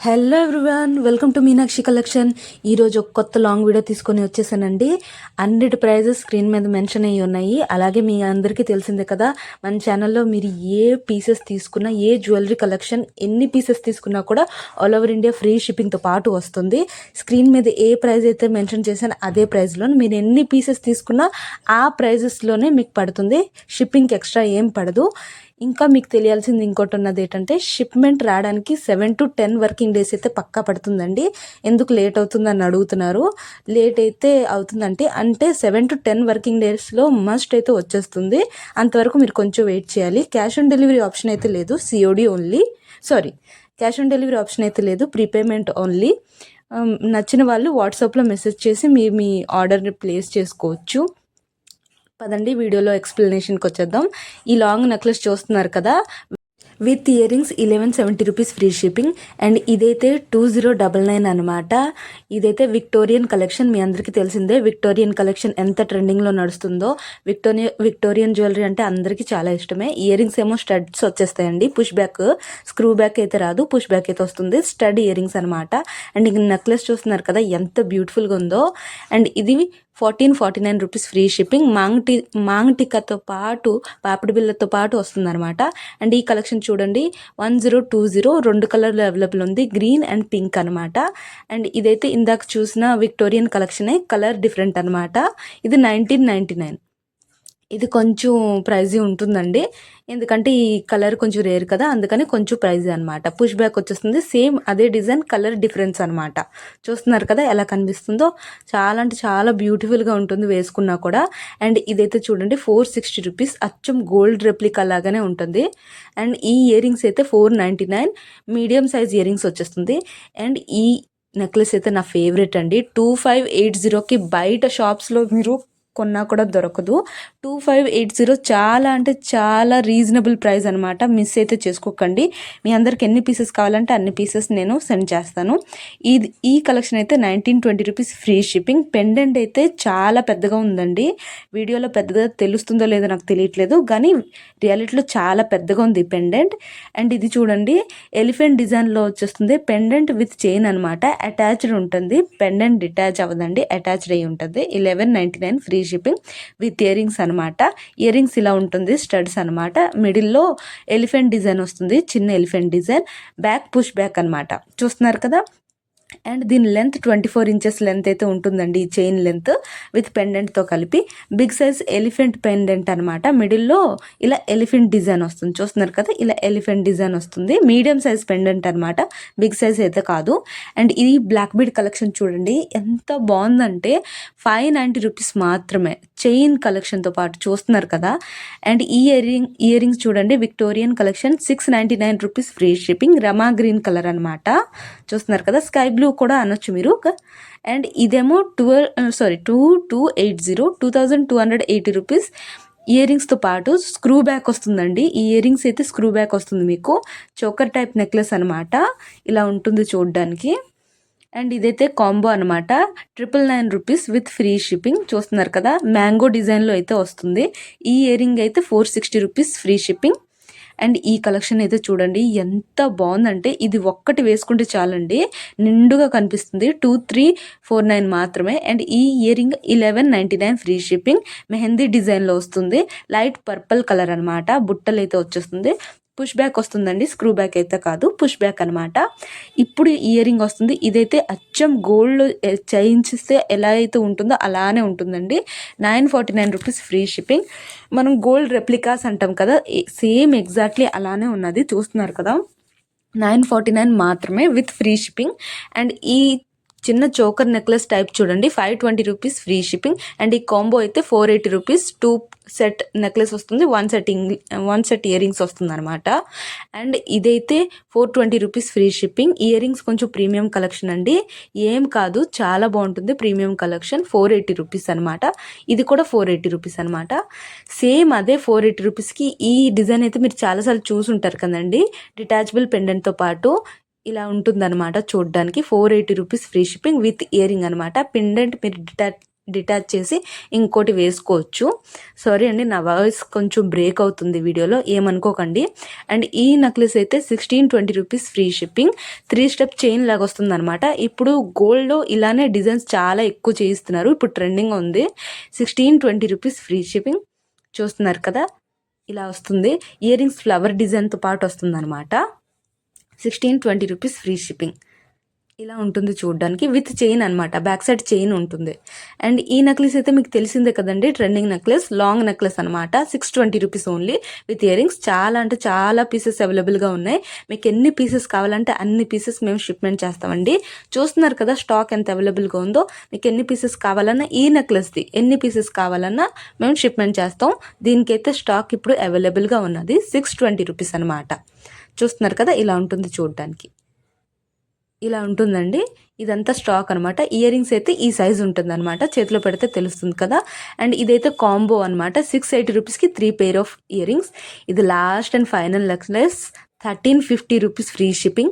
Hello everyone, welcome to Meenakshi collection. ఈరోజు ఒక కొత్త లాంగ్ వీడియో తీసుకొని వచ్చేసానండి. అన్నిటి ప్రైజెస్ స్క్రీన్ మీద మెన్షన్ అయ్యి ఉన్నాయి. అలాగే మీ అందరికీ తెలిసిందే కదా, మన ఛానల్లో మీరు ఏ పీసెస్ తీసుకున్నా, ఏ జ్యువెలరీ కలెక్షన్ ఎన్ని పీసెస్ తీసుకున్నా కూడా ఆల్ ఓవర్ ఇండియా ఫ్రీ షిప్పింగ్తో పాటు వస్తుంది. స్క్రీన్ మీద ఏ ప్రైజ్ అయితే మెన్షన్ చేశానో అదే ప్రైస్లో మీరు ఎన్ని పీసెస్ తీసుకున్నా ఆ ప్రైజెస్లోనే మీకు పడుతుంది. షిప్పింగ్కి ఎక్స్ట్రా ఏం పడదు. ఇంకా మీకు తెలియాల్సింది ఇంకోటి ఉన్నది ఏంటంటే, షిప్మెంట్ రావడానికి 7 to 10 వర్కింగ్ డేస్ అయితే పక్కా పడుతుందండి. ఎందుకు లేట్ అవుతుందని అడుగుతున్నారు. లేట్ అయితే అవుతుందంటే 7 to 10 వర్కింగ్ డేస్లో మస్ట్ అయితే వచ్చేస్తుంది. అంతవరకు మీరు కొంచెం వెయిట్ చేయాలి. క్యాష్ ఆన్ డెలివరీ ఆప్షన్ అయితే లేదు, COD only. Cash on delivery option అయితే లేదు, ప్రీపేమెంట్ ఓన్లీ. నచ్చిన వాళ్ళు వాట్సాప్లో మెసేజ్ చేసి మీ ఆర్డర్ని ప్లేస్ చేసుకోవచ్చు. పదండి వీడియోలో ఎక్స్ప్లెనేషన్కి వచ్చేద్దాం. ఈ లాంగ్ నెక్లెస్ చూస్తున్నారు కదా, with ear rings 1170 rupees free shipping. And ఇదైతే 2099 అనమాట. ఇదైతే విక్టోరియన్ కలెక్షన్. మీ అందరికీ తెలిసిందే విక్టోరియన్ కలెక్షన్ ఎంత ట్రెండింగ్లో నడుస్తుందో. విక్టోరియన్ జ్యువెలరీ అంటే అందరికీ చాలా ఇష్టమే. ఇయర్ రింగ్స్ ఏమో స్టడ్స్ వచ్చేస్తాయండి, పుష్ బ్యాక్, స్క్రూ బ్యాక్ అయితే రాదు, పుష్ బ్యాక్ అయితే వస్తుంది. స్టడ్ ఇయర్ రింగ్స్ అనమాట. అండ్ ఇంక నెక్లెస్ చూస్తున్నారు కదా ఎంత బ్యూటిఫుల్గా ఉందో. అండ్ ఇది 1449 రూపీస్ ఫ్రీ షిప్పింగ్. మాంగ్ టిక్కాతో పాటు పాపిడి బిల్లతో పాటు వస్తుంది అనమాట. అండ్ ఈ కలెక్షన్ చూడండి, 1020 2 కలర్లు అవైలబుల్ ఉంది, గ్రీన్ అండ్ పింక్ అనమాట. అండ్ ఇదైతే ఇందాక చూసిన విక్టోరియన్ కలెక్షనే, కలర్ డిఫరెంట్ అనమాట. ఇది 1999. ఇది కొంచెం ప్రైజీ ఉంటుందండి, ఎందుకంటే ఈ కలర్ కొంచెం రేర్ కదా, అందుకని కొంచెం ప్రైజీ అనమాట. పుష్ బ్యాక్ వచ్చేస్తుంది, సేమ్ అదే డిజైన్, కలర్ డిఫరెన్స్ అనమాట. చూస్తున్నారు కదా ఎలా కనిపిస్తుందో. చాలా అంటే చాలా బ్యూటిఫుల్గా ఉంటుంది వేసుకున్నా కూడా. అండ్ ఇదైతే చూడండి 460 రూపీస్, అచ్చం గోల్డ్ రెప్లికా లాగానే ఉంటుంది. అండ్ ఈ ఇయర్ రింగ్స్ అయితే 499, మీడియం సైజ్ ఇయర్ రింగ్స్ వచ్చేస్తుంది. అండ్ ఈ నెక్లెస్ అయితే నా ఫేవరెట్ అండి. 2580కి బయట షాప్స్లో మీరు కొన్నా కూడా దొరకదు. 2580 చాలా అంటే చాలా రీజనబుల్ ప్రైస్ అనమాట. మిస్ అయితే చేసుకోకండి. మీ అందరికి ఎన్ని పీసెస్ కావాలంటే అన్ని పీసెస్ నేను సెండ్ చేస్తాను. ఈ కలెక్షన్ అయితే 1920 రూపీస్ ఫ్రీ షిప్పింగ్. పెండెంట్ అయితే చాలా పెద్దగా ఉందండి. వీడియోలో పెద్దగా తెలుస్తుందో లేదో నాకు తెలియట్లేదు, కానీ రియాలిటీలో చాలా పెద్దగా ఉంది పెండెంట్. అండ్ ఇది చూడండి, ఎలిఫెంట్ డిజైన్లో వచ్చేస్తుంది. పెండెంట్ విత్ చైన్ అనమాట. అటాచ్డ్ ఉంటుంది, పెండెంట్ డిటాచ్ అవ్వదండి, అటాచ్డ్ అయ్యి ఉంటుంది. 1199 free shipping with ear rings అనమాట. ఇయర్ రింగ్స్ ఇలా ఉంటుంది, స్టడ్స్ అనమాట. మిడిల్లో ఎలిఫెంట్ డిజైన్ వస్తుంది, చిన్న elephant design. Back push back అనమాట. చూస్తున్నారు కదా. అండ్ దీని లెంత్ 24 ఇంచెస్ లెంత్ అయితే ఉంటుందండి, ఈ చైన్ లెంత్ విత్ పెండెంట్తో కలిపి. బిగ్ సైజ్ ఎలిఫెంట్ పెండెంట్ అనమాట. మిడిల్లో ఇలా ఎలిఫెంట్ డిజైన్ వస్తుంది. చూస్తున్నారు కదా, ఇలా ఎలిఫెంట్ డిజైన్ వస్తుంది. మీడియం సైజ్ పెండెంట్ అనమాట, బిగ్ సైజ్ అయితే కాదు. అండ్ ఇది బ్లాక్ బీడ్ కలెక్షన్ చూడండి ఎంత బాగుందంటే 590 రూపీస్ మాత్రమే, చైన్ కలెక్షన్తో పాటు. చూస్తున్నారు కదా. అండ్ ఈ ఇయర్ రింగ్స్ చూడండి, Victorian collection 699 rupees free shipping. Rama green colour అనమాట. చూస్తున్నారు కదా, స్కై బ్లూ కూడా అనొచ్చు మీరు. అండ్ ఇదేమో 2280 రూపీస్. ఇయర్ రింగ్స్తో పాటు స్క్రూ బ్యాక్ వస్తుందండి. ఈ ఇయర్ రింగ్స్ అయితే స్క్రూ బ్యాక్ వస్తుంది మీకు. చోకర్ టైప్ నెక్లెస్ అనమాట, ఇలా ఉంటుంది చూడడానికి. అండ్ ఇదైతే కాంబో అనమాట, 999 రూపీస్ విత్ ఫ్రీ షిప్పింగ్. చూస్తున్నారు కదా, మ్యాంగో డిజైన్లో అయితే వస్తుంది. ఈ ఇయర్ రింగ్ అయితే 460 రూపీస్ ఫ్రీ షిప్పింగ్. అండ్ ఈ కలెక్షన్ అయితే చూడండి ఎంత బాగుందంటే, ఇది ఒక్కటి వేసుకుంటే చాలండి, నిండుగా కనిపిస్తుంది. 2349 మాత్రమే. అండ్ ఈ ear ring 1199 free shipping. Mehndi డిజైన్లో వస్తుంది, లైట్ పర్పుల్ కలర్ అనమాట. బుట్టలు అయితే వచ్చేస్తుంది. పుష్ బ్యాక్ వస్తుందండి, స్క్రూ బ్యాక్ అయితే కాదు, పుష్ బ్యాక్ అనమాట. ఇప్పుడు ఇయర్ రింగ్ వస్తుంది. ఇదైతే అచ్చం గోల్డ్ చేయించిస్తే ఎలా అయితే ఉంటుందో అలానే ఉంటుందండి. 949 రూపీస్ ఫ్రీ షిప్పింగ్. మనం గోల్డ్ రెప్లికాస్ అంటాం కదా, సేమ్ ఎగ్జాక్ట్లీ అలానే ఉన్నది. చూస్తున్నారు కదా, 949 మాత్రమే విత్ ఫ్రీ షిప్పింగ్. అండ్ ఈ చిన్న చోకర్ నెక్లెస్ టైప్ చూడండి, 520 రూపీస్ ఫ్రీ షిప్పింగ్. అండ్ ఈ కాంబో అయితే 480 రూపీస్. 2 సెట్ నెక్లెస్ వస్తుంది, 1 సెట్ ఇయర్ రింగ్స్ వస్తుంది అనమాట. అండ్ ఇదైతే 420 rupees free shipping. Ear rings కొంచెం ప్రీమియం కలెక్షన్ అండి, ఏం కాదు, చాలా బాగుంటుంది ప్రీమియం కలెక్షన్. 480 రూపీస్ అనమాట. ఇది కూడా 480 రూపీస్ అనమాట. సేమ్ అదే 480 రూపీస్కి ఈ డిజైన్ అయితే మీరు చాలాసార్లు చూసుంటారు కదండి, డిటాచబుల్ పెండెంట్తో పాటు ఇలా ఉంటుందన్నమాట చూడడానికి. 480 rupees free shipping with ear ring అనమాట. పెండెంట్ మీరు డిటాచ్ చేసి ఇంకోటి వేసుకోవచ్చు. సారీ అండి, నా వాయిస్ కొంచెం బ్రేక్ అవుతుంది వీడియోలో, ఏమనుకోకండి. అండ్ ఈ నెక్లెస్ అయితే 1620 rupees free shipping. 3 step chain లాగా వస్తుంది అనమాట. ఇప్పుడు గోల్డ్లో ఇలానే డిజైన్స్ చాలా ఎక్కువ చేయిస్తున్నారు, ఇప్పుడు ట్రెండింగ్ ఉంది. 1620 రూపీస్ ఫ్రీ షిప్పింగ్. చూస్తున్నారు కదా, ఇలా వస్తుంది. ఇయర్ రింగ్స్ ఫ్లవర్ డిజైన్తో పాటు వస్తుంది అనమాట. 1620 రూపీస్ ఫ్రీ షిప్పింగ్. ఇలా ఉంటుంది చూడడానికి, విత్ చైన్ అనమాట, బ్యాక్ సైడ్ చైన్ ఉంటుంది. అండ్ ఈ నెక్లెస్ అయితే మీకు తెలిసిందే కదండి, ట్రెండింగ్ నెక్లెస్, లాంగ్ నెక్లెస్ అనమాట. 620 rupees only with ear rings. చాలా అంటే చాలా పీసెస్ అవైలబుల్గా ఉన్నాయి. మీకు ఎన్ని పీసెస్ కావాలంటే అన్ని పీసెస్ మేము షిప్మెంట్ చేస్తామండి. చూస్తున్నారు కదా స్టాక్ ఎంత అవైలబుల్గా ఉందో. మీకు ఎన్ని పీసెస్ కావాలన్నా, ఈ నెక్లెస్ది ఎన్ని పీసెస్ కావాలన్నా మేము షిప్మెంట్ చేస్తాం. దీనికైతే స్టాక్ ఇప్పుడు అవైలబుల్గా ఉన్నది 620 రూపీస్ అనమాట. చూస్తున్నారు కదా, ఇలా ఉంటుంది చూడడానికి, ఇలా ఉంటుందండి. ఇదంతా స్టాక్ అనమాట. ఇయర్ రింగ్స్ అయితే ఈ సైజ్ ఉంటుంది అనమాట, చేతిలో పెడితే తెలుస్తుంది కదా. అండ్ ఇదైతే కాంబో అనమాట. 680 రూపీస్కి 3 పెయిర్ ఆఫ్ ఇయర్ రింగ్స్. ఇది last and final necklace, 1350 rupees free shipping.